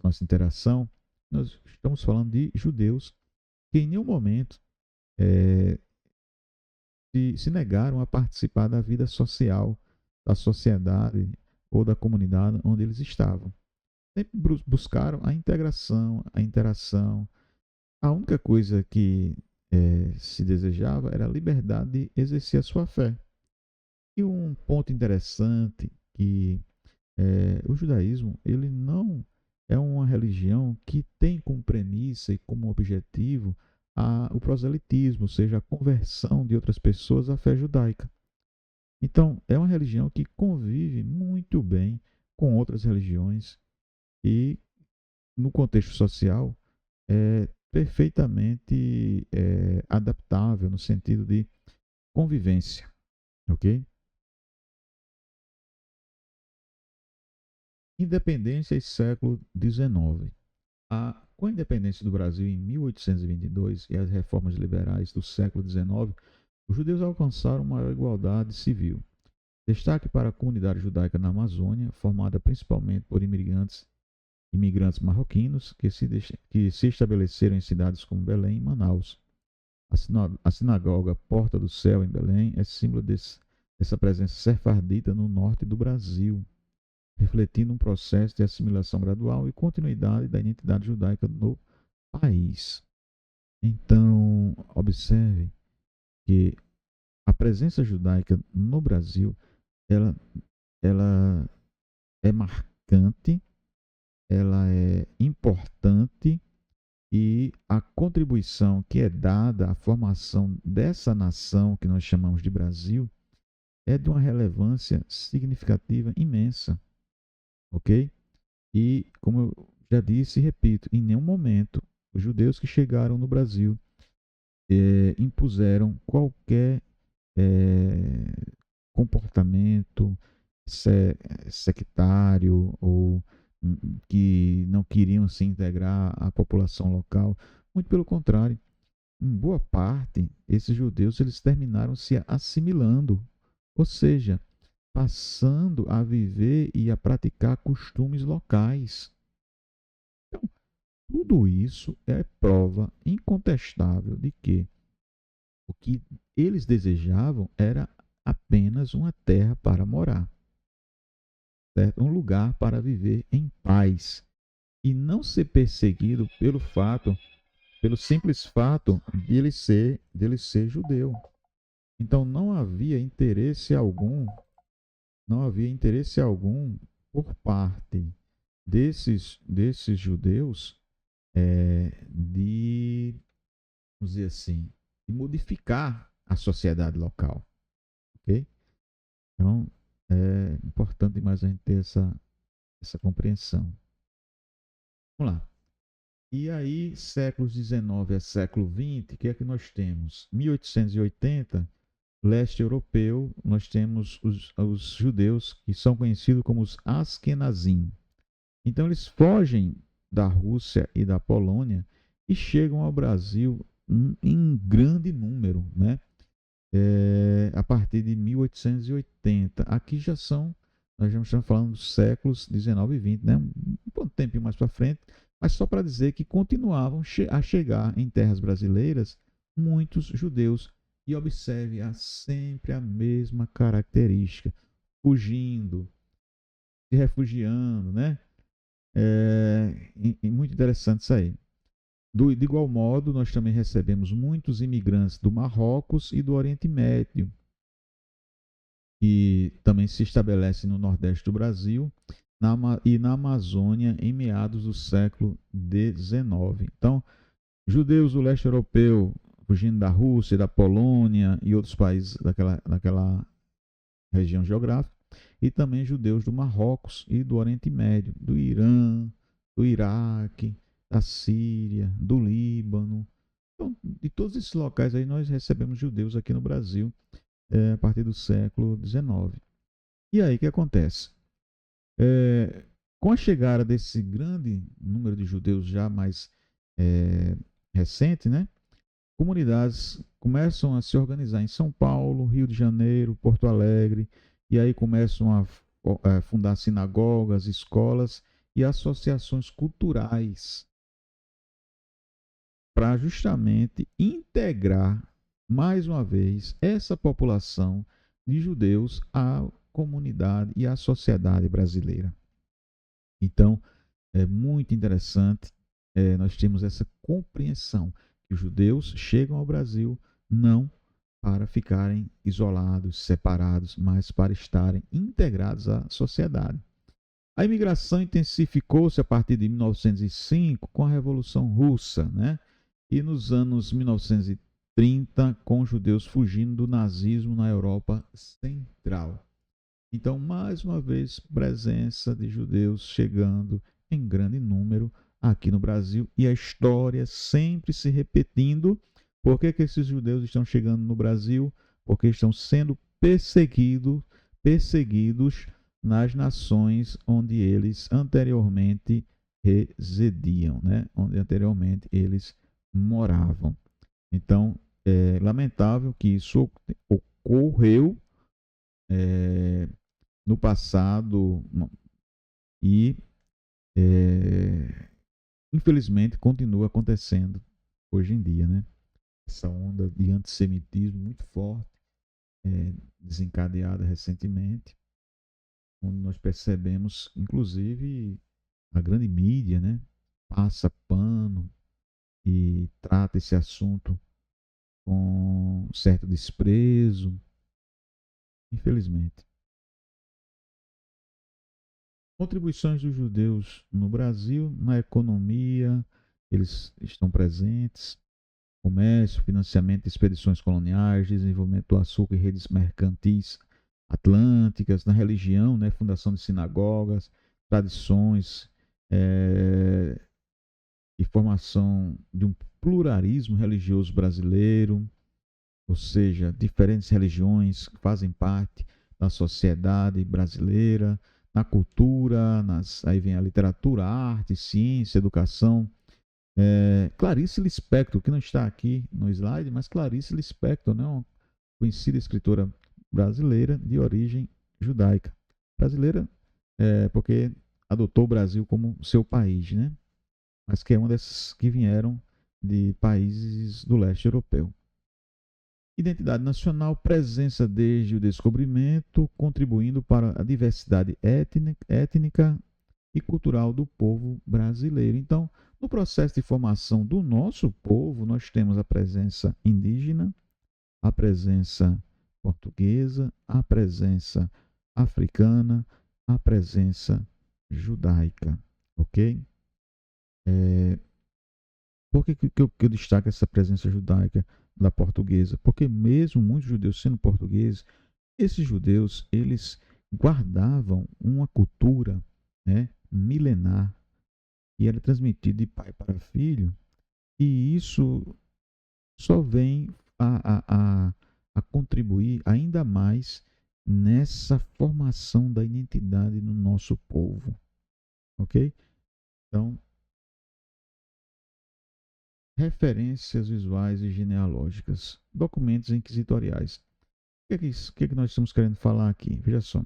[SPEAKER 1] nossa interação, nós estamos falando de judeus que em nenhum momento eh, se negaram a participar da vida social, da sociedade ou da comunidade onde eles estavam. Sempre buscaram a integração, a interação. A única coisa que se desejava era a liberdade de exercer a sua fé. E um ponto interessante que o judaísmo ele não é uma religião que tem como premissa e como objetivo o proselitismo, ou seja, a conversão de outras pessoas à fé judaica. Então, é uma religião que convive muito bem com outras religiões e, no contexto social, é perfeitamente adaptável no sentido de convivência, ok? Independência e século XIX. Com a independência do Brasil em 1822 e as reformas liberais do século XIX, os judeus alcançaram maior igualdade civil. Destaque para a comunidade judaica na Amazônia, formada principalmente por imigrantes marroquinos que se estabeleceram em cidades como Belém e Manaus. A sinagoga Porta do Céu, em Belém, é símbolo dessa presença sefardita no norte do Brasil, refletindo um processo de assimilação gradual e continuidade da identidade judaica no país. Então, observe que a presença judaica no Brasil, ela, ela é marcante, ela é importante e a contribuição que é dada à formação dessa nação que nós chamamos de Brasil é de uma relevância significativa imensa, ok? E, como eu já disse e repito, em nenhum momento os judeus que chegaram no Brasil impuseram qualquer eh, comportamento sectário ou que não queriam se integrar à população local. Muito pelo contrário, em boa parte, esses judeus eles terminaram se assimilando, ou seja, passando a viver e a praticar costumes locais. Então, tudo isso é prova incontestável de que o que eles desejavam era apenas apenas uma terra para morar, certo? Um lugar para viver em paz e não ser perseguido pelo simples fato de ele ser judeu. Então não havia interesse algum por parte desses judeus, de, vamos dizer assim, de modificar a sociedade local, ok? Então é importante demais a gente ter essa compreensão. Vamos lá. E aí, séculos XIX a século XX, o que é que nós temos? 1880, leste europeu, nós temos os judeus que são conhecidos como os Askenazim. Então, eles fogem da Rússia e da Polônia e chegam ao Brasil em grande número, né? A partir de 1880. Aqui nós já estamos falando dos séculos XIX e XX, né? Um tempo mais para frente, mas só para dizer que continuavam a chegar em terras brasileiras muitos judeus. E observe sempre a mesma característica: fugindo, se refugiando, né? Muito interessante isso aí. De igual modo, nós também recebemos muitos imigrantes do Marrocos e do Oriente Médio, que também se estabelecem no Nordeste do Brasil e na Amazônia em meados do século XIX. Então, judeus do leste europeu fugindo da Rússia, da Polônia e outros países daquela região geográfica, e também judeus do Marrocos e do Oriente Médio, do Irã, do Iraque, da Síria, do Líbano. Então, de todos esses locais aí nós recebemos judeus aqui no Brasil, a partir do século XIX. E aí o que acontece? Com a chegada desse grande número de judeus já mais recente, né? Comunidades começam a se organizar em São Paulo, Rio de Janeiro, Porto Alegre, e aí começam a fundar sinagogas, escolas e associações culturais para justamente integrar mais uma vez essa população de judeus à comunidade e à sociedade brasileira. Então, é muito interessante nós temos essa compreensão que os judeus chegam ao Brasil não para ficarem isolados, separados, mas para estarem integrados à sociedade. A imigração intensificou-se a partir de 1905 com a Revolução Russa, né? E nos anos 1930 com os judeus fugindo do nazismo na Europa Central. Então, mais uma vez, presença de judeus chegando em grande número aqui no Brasil e a história sempre se repetindo. Por que esses judeus estão chegando no Brasil? Porque estão sendo perseguidos nas nações onde eles anteriormente residiam, né? Onde anteriormente eles moravam. Então, é lamentável que isso ocorreu no passado e, infelizmente, continua acontecendo hoje em dia, né? Essa onda de antissemitismo muito forte, desencadeada recentemente, onde nós percebemos, inclusive, a grande mídia, né, passa pano e trata esse assunto com certo desprezo, infelizmente. Contribuições dos judeus no Brasil, na economia, eles estão presentes. Comércio, financiamento de expedições coloniais, desenvolvimento do açúcar e redes mercantis atlânticas, na religião, né, fundação de sinagogas, tradições e formação de um pluralismo religioso brasileiro, ou seja, diferentes religiões fazem parte da sociedade brasileira, na cultura, aí vem a literatura, a arte, ciência, educação. Clarice Lispector, que não está aqui no slide, mas Clarice Lispector, né, uma conhecida escritora brasileira de origem judaica. Brasileira porque adotou o Brasil como seu país, né? Mas que é uma dessas que vieram de países do leste europeu. Identidade nacional, presença desde o descobrimento, contribuindo para a diversidade étnica e cultural do povo brasileiro. Então, no processo de formação do nosso povo, nós temos a presença indígena, a presença portuguesa, a presença africana, a presença judaica, ok? Por que eu destaco essa presença judaica da portuguesa? Porque mesmo muitos judeus sendo portugueses, esses judeus, eles guardavam uma cultura, né, milenar, e era transmitida de pai para filho, e isso só vem a contribuir ainda mais nessa formação da identidade no nosso povo, ok? Então, referências visuais e genealógicas, documentos inquisitoriais. O que é que nós estamos querendo falar aqui? Veja só.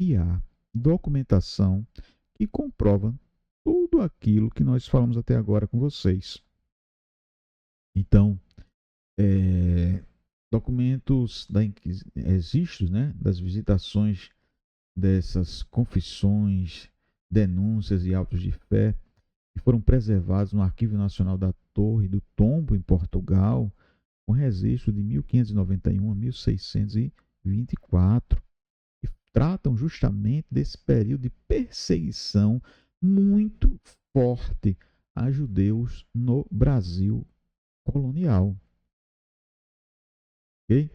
[SPEAKER 1] E há documentação que comprova tudo aquilo que nós falamos até agora com vocês. Então, documentos registros, né, das visitações dessas confissões, denúncias e autos de fé que foram preservados no Arquivo Nacional da Torre do Tombo, em Portugal, com registro de 1591 a 1624, que tratam justamente desse período de perseguição muito forte a judeus no Brasil colonial. Ok?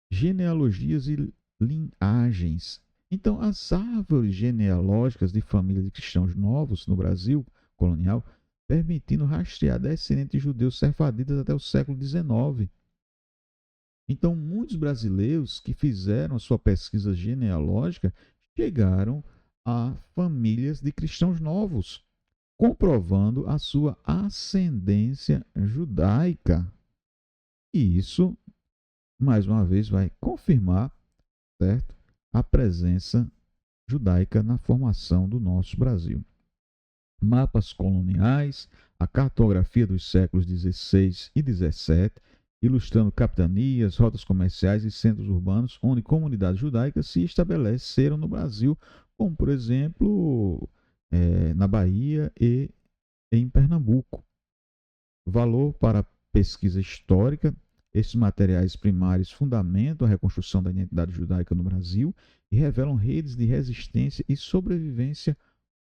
[SPEAKER 1] Genealogias e linhagens. Então, as árvores genealógicas de famílias de cristãos novos no Brasil colonial, permitindo rastrear descendentes de judeus sefardita até o século XIX. Então, muitos brasileiros que fizeram a sua pesquisa genealógica chegaram a famílias de cristãos novos, comprovando a sua ascendência judaica. E isso, mais uma vez, vai confirmar, certo, a presença judaica na formação do nosso Brasil. Mapas coloniais, a cartografia dos séculos XVI e XVII, ilustrando capitanias, rotas comerciais e centros urbanos onde comunidades judaicas se estabeleceram no Brasil, como, por exemplo, na Bahia e em Pernambuco. Valor para a pesquisa histórica. Esses materiais primários fundamentam a reconstrução da identidade judaica no Brasil e revelam redes de resistência e sobrevivência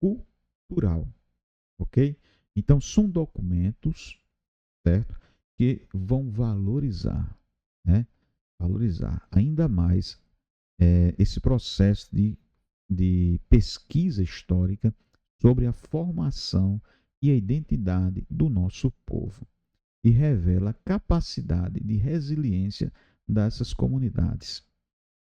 [SPEAKER 1] cultural. Ok? Então, são documentos, certo? Que vão valorizar, né? Valorizar ainda mais esse processo de pesquisa histórica sobre a formação e a identidade do nosso povo e revela a capacidade de resiliência dessas comunidades,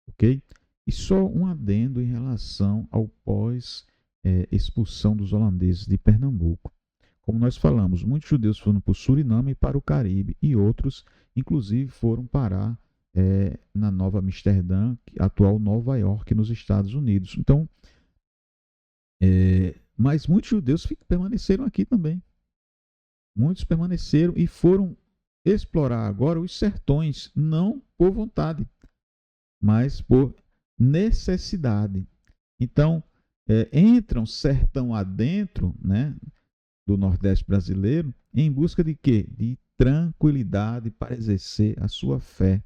[SPEAKER 1] ok? E só um adendo em relação ao pós-expulsão dos holandeses de Pernambuco. Como nós falamos, muitos judeus foram para o Suriname e para o Caribe, e outros, inclusive, foram parar na Nova Amsterdã, atual Nova York, nos Estados Unidos. Então, mas muitos judeus permaneceram aqui também. Muitos permaneceram e foram explorar agora os sertões, não por vontade, mas por necessidade. Então, entram sertão adentro, né, do Nordeste brasileiro, em busca de quê? De tranquilidade para exercer a sua fé.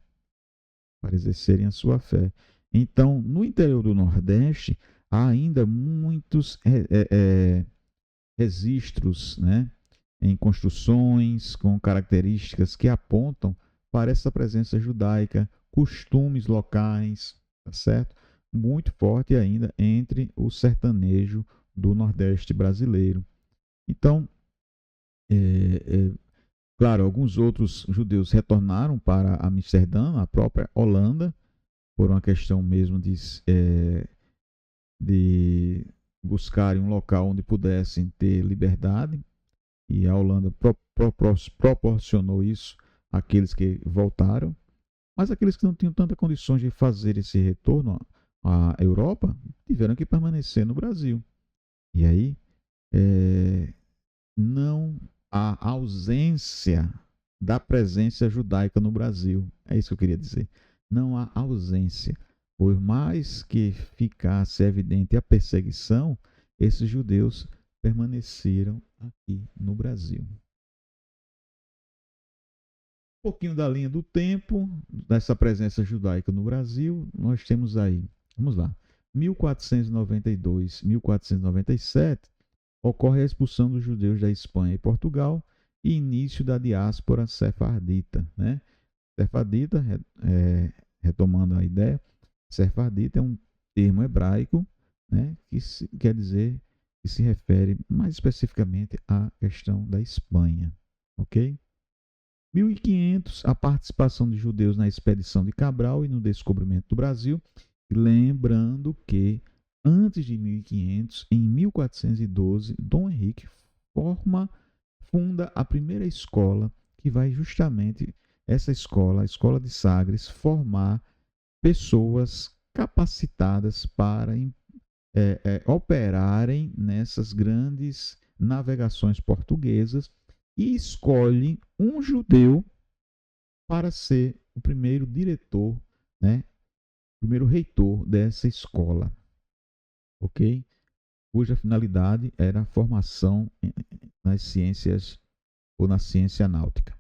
[SPEAKER 1] Para exercerem a sua fé. Então, no interior do Nordeste, há ainda muitos registros, né, em construções com características que apontam para essa presença judaica, costumes locais, tá certo? Muito forte ainda entre o sertanejo do Nordeste brasileiro. Então, claro, alguns outros judeus retornaram para Amsterdã, a própria Holanda, por uma questão mesmo de buscarem um local onde pudessem ter liberdade, e a Holanda proporcionou isso àqueles que voltaram, mas aqueles que não tinham tantas condições de fazer esse retorno à Europa tiveram que permanecer no Brasil. E aí não há ausência da presença judaica no Brasil. É isso que eu queria dizer. Não há ausência. Por mais que ficasse evidente a perseguição, esses judeus permaneceram aqui no Brasil. Um pouquinho da linha do tempo dessa presença judaica no Brasil, nós temos aí, vamos lá, 1492, 1497, ocorre a expulsão dos judeus da Espanha e Portugal e início da diáspora sefardita, né? Sefardita, retomando a ideia, sefardita é um termo hebraico, né, quer dizer, que se refere mais especificamente à questão da Espanha, ok? 1500, a participação de judeus na expedição de Cabral e no descobrimento do Brasil. Lembrando que, antes de 1500, em 1412, Dom Henrique funda a primeira escola, que vai justamente, essa escola, a Escola de Sagres, formar pessoas capacitadas para operarem nessas grandes navegações portuguesas, e escolhe um judeu para ser o primeiro diretor, né, o primeiro reitor dessa escola, ok? Cuja finalidade era a formação nas ciências ou na ciência náutica.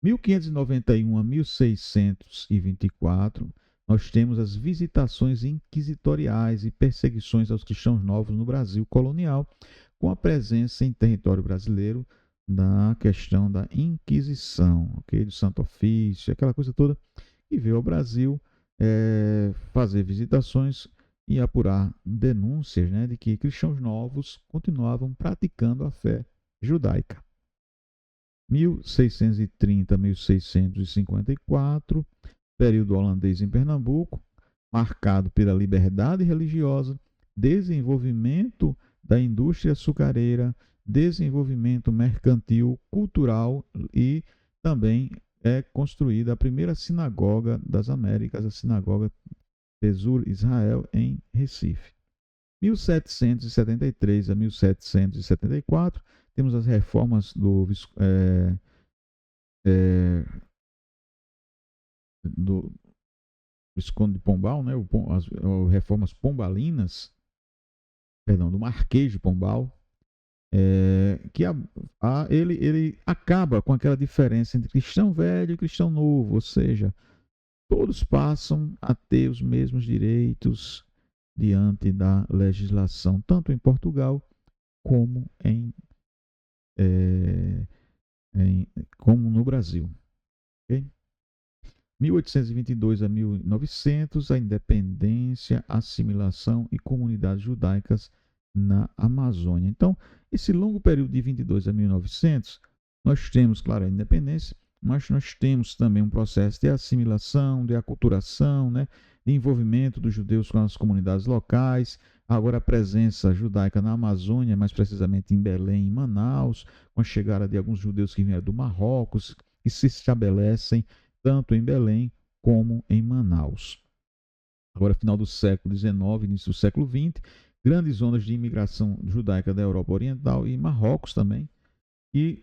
[SPEAKER 1] 1591 a 1624, nós temos as visitações inquisitoriais e perseguições aos cristãos novos no Brasil colonial, com a presença em território brasileiro na questão da Inquisição, ok? Do Santo Ofício, aquela coisa toda, e veio ao Brasil fazer visitações e apurar denúncias, né, de que cristãos novos continuavam praticando a fé judaica. 1630 a 1654, período holandês em Pernambuco, marcado pela liberdade religiosa, desenvolvimento da indústria açucareira, desenvolvimento mercantil, cultural, e também é construída a primeira sinagoga das Américas, a Sinagoga Tesur Israel, em Recife. 1773 a 1774, temos as reformas do Visconde de Pombal, né? As reformas pombalinas, perdão, do Marquês de Pombal, que ele acaba com aquela diferença entre cristão velho e cristão novo, ou seja, todos passam a ter os mesmos direitos diante da legislação, tanto em Portugal como como no Brasil. Okay? 1822 a 1900, a independência, assimilação e comunidades judaicas na Amazônia. Então, esse longo período de 22 a 1900, nós temos, claro, a independência, mas nós temos também um processo de assimilação, de aculturação, né, de envolvimento dos judeus com as comunidades locais, agora a presença judaica na Amazônia, mais precisamente em Belém e Manaus, com a chegada de alguns judeus que vieram do Marrocos, que se estabelecem tanto em Belém como em Manaus. Agora, final do século XIX, início do século XX, grandes ondas de imigração judaica da Europa Oriental e Marrocos também. E,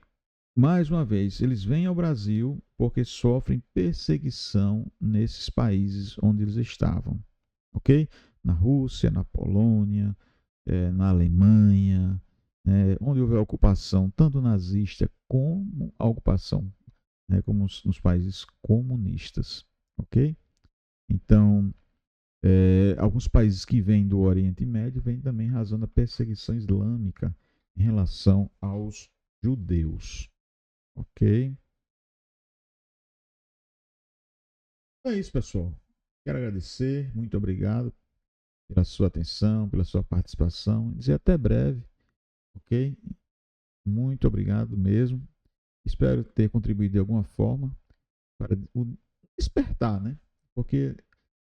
[SPEAKER 1] mais uma vez, eles vêm ao Brasil porque sofrem perseguição nesses países onde eles estavam. Ok? Na Rússia, na Polônia, na Alemanha, onde houve a ocupação tanto nazista como a ocupação, como nos países comunistas, ok? Então, alguns países que vêm do Oriente Médio vêm também em razão da perseguição islâmica em relação aos judeus, ok? É isso, pessoal. Quero agradecer, muito obrigado pela sua atenção, pela sua participação, dizer até breve, ok? Muito obrigado mesmo. Espero ter contribuído de alguma forma para despertar, né? Porque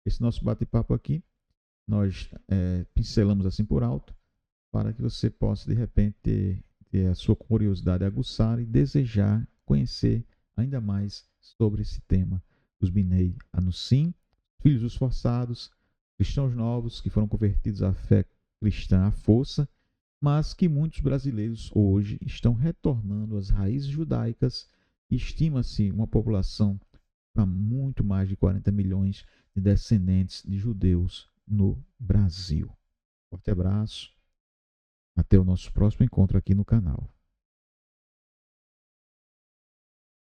[SPEAKER 1] esse nosso bate-papo aqui, nós pincelamos assim por alto, para que você possa, de repente, ter a sua curiosidade aguçar e desejar conhecer ainda mais sobre esse tema dos Binei Anussim, filhos dos forçados, cristãos novos que foram convertidos à fé cristã à força, mas que muitos brasileiros hoje estão retornando às raízes judaicas Estima-se uma população para muito mais de 40 milhões de descendentes de judeus no Brasil. Forte abraço. Até o nosso próximo encontro aqui no canal.